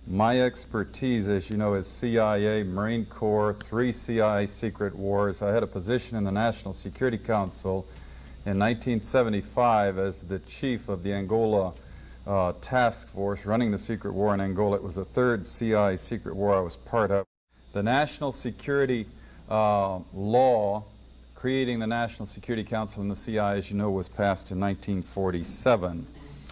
My expertise, as you know, is CIA, Marine Corps, 3 CIA secret wars. I had a position in the National Security Council in 1975 as the chief of the Angola task force running the secret war in Angola. It was the 3rd CIA secret war I was part of. The National Security law creating the National Security Council and the CIA, as you know, was passed in 1947.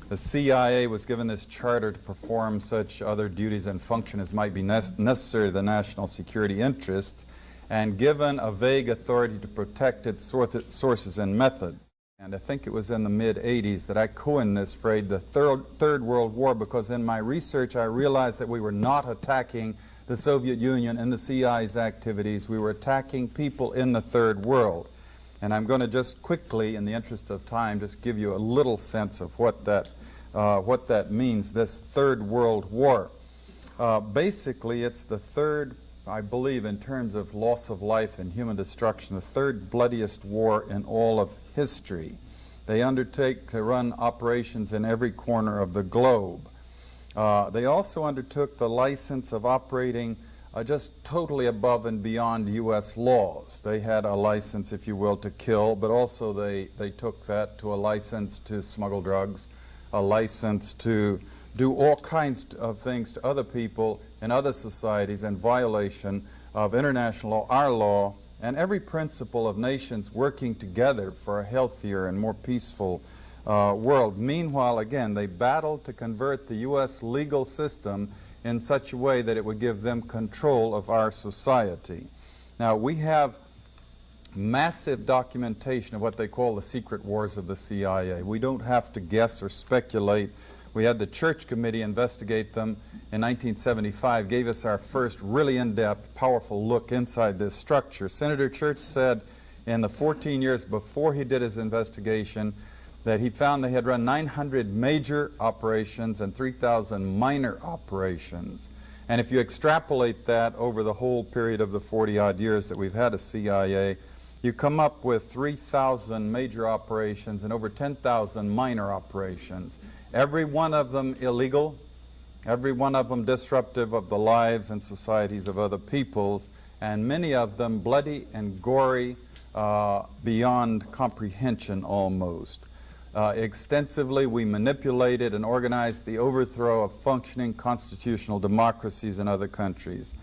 The CIA was given this charter to perform such other duties and function as might be necessary to the national security interests, and given a vague authority to protect its sources and methods. And I think it was in the mid-'80s that I coined this phrase, the Third World War, because in my research I realized that we were not attacking the Soviet Union and the CIA's activities. We were attacking people in the Third World. And I'm going to just quickly, in the interest of time, just give you a little sense of what that means, this Third World War. Basically, it's the third, I believe, in terms of loss of life and human destruction, the third bloodiest war in all of history. They undertake to run operations in every corner of the globe. They also undertook the license of operating just totally above and beyond U.S. laws. They had a license, if you will, to kill, but also they took that to a license to smuggle drugs, a license to do all kinds of things to other people in other societies in violation of international law, our law, and every principle of nations working together for a healthier and more peaceful world. Meanwhile, again, they battled to convert the U.S. legal system in such a way that it would give them control of our society. Now, we have massive documentation of what they call the secret wars of the CIA. We don't have to guess or speculate. We had the Church Committee investigate them in 1975, gave us our first really in-depth, powerful look inside this structure. Senator Church said in the 14 years before he did his investigation that he found they had run 900 major operations and 3,000 minor operations. And if you extrapolate that over the whole period of the 40-odd years that we've had a CIA, you come up with 3,000 major operations and over 10,000 minor operations. Every one of them illegal, every one of them disruptive of the lives and societies of other peoples, and many of them bloody and gory beyond comprehension almost. Extensively, we manipulated and organized the overthrow of functioning constitutional democracies in other countries.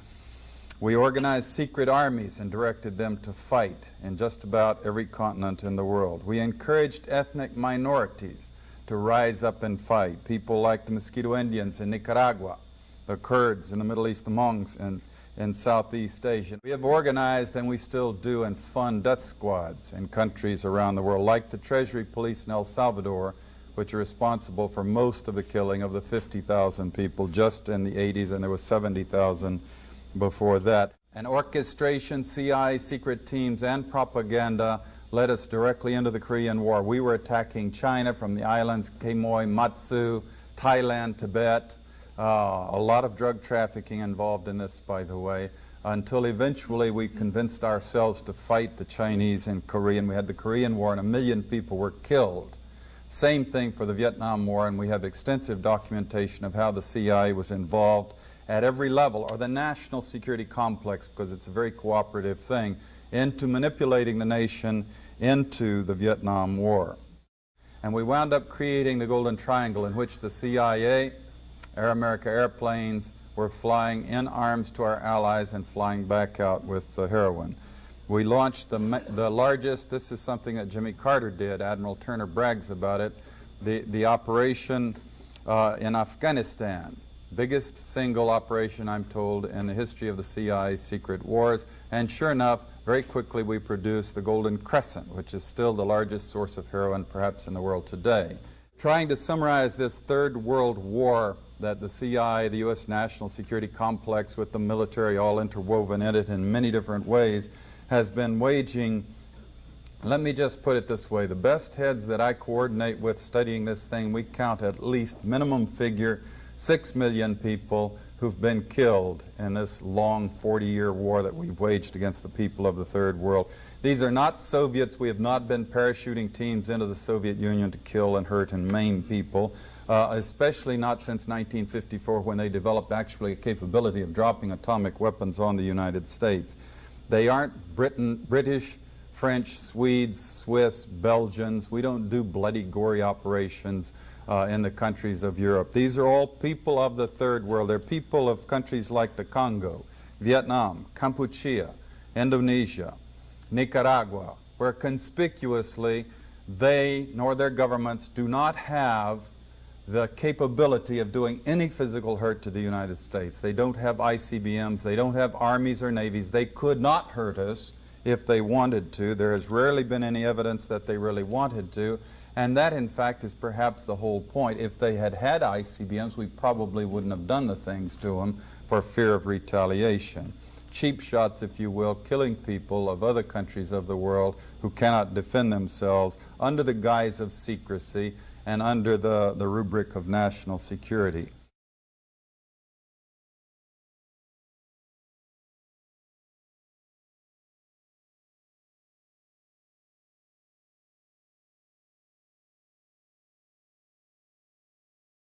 We organized secret armies and directed them to fight in just about every continent in the world. We encouraged ethnic minorities to rise up and fight, people like the Mosquito Indians in Nicaragua, the Kurds in the Middle East, the Monks in Southeast Asia. We have organized, and we still do, and fund death squads in countries around the world, like the Treasury Police in El Salvador, which are responsible for most of the killing of the 50,000 people just in the 80s, and there was 70,000 before that. And orchestration, CIA secret teams, and propaganda led us directly into the Korean War. We were attacking China from the islands Quemoy, Matsu, Thailand, Tibet. A lot of drug trafficking involved in this, by the way, until eventually we convinced ourselves to fight the Chinese in Korea, and we had the Korean War, and 1 million people were killed. Same thing for the Vietnam War, and we have extensive documentation of how the CIA was involved at every level, or the national security complex, because it's a very cooperative thing, into manipulating the nation into the Vietnam War. And we wound up creating the Golden Triangle, in which the CIA, Air America airplanes were flying in arms to our allies and flying back out with heroin. We launched the largest, this is something that Jimmy Carter did, Admiral Turner brags about it, the operation in Afghanistan. Biggest single operation, I'm told, in the history of the CIA's secret wars. And sure enough, very quickly we produced the Golden Crescent, which is still the largest source of heroin perhaps in the world today. Trying to summarize this Third World War that the CIA, the U.S. national security complex with the military all interwoven in it in many different ways, has been waging. Let me just put it this way. The best heads that I coordinate with studying this thing, we count at least minimum figure 6 million people who've been killed in this long 40-year war that we've waged against the people of the Third World. These are not Soviets. We have not been parachuting teams into the Soviet Union to kill and hurt and maim people, especially not since 1954 when they developed actually a capability of dropping atomic weapons on the United States. They aren't British, French, Swedes, Swiss, Belgians. We don't do bloody, gory operations in the countries of Europe. These are all people of the Third World. They're people of countries like the Congo, Vietnam, Kampuchea, Indonesia, Nicaragua, where conspicuously they nor their governments do not have the capability of doing any physical hurt to the United States. They don't have ICBMs. They don't have armies or navies. They could not hurt us if they wanted to. There has rarely been any evidence that they really wanted to. And that, in fact, is perhaps the whole point. If they had had ICBMs, we probably wouldn't have done the things to them for fear of retaliation. Cheap shots, if you will, killing people of other countries of the world who cannot defend themselves under the guise of secrecy and under the rubric of national security.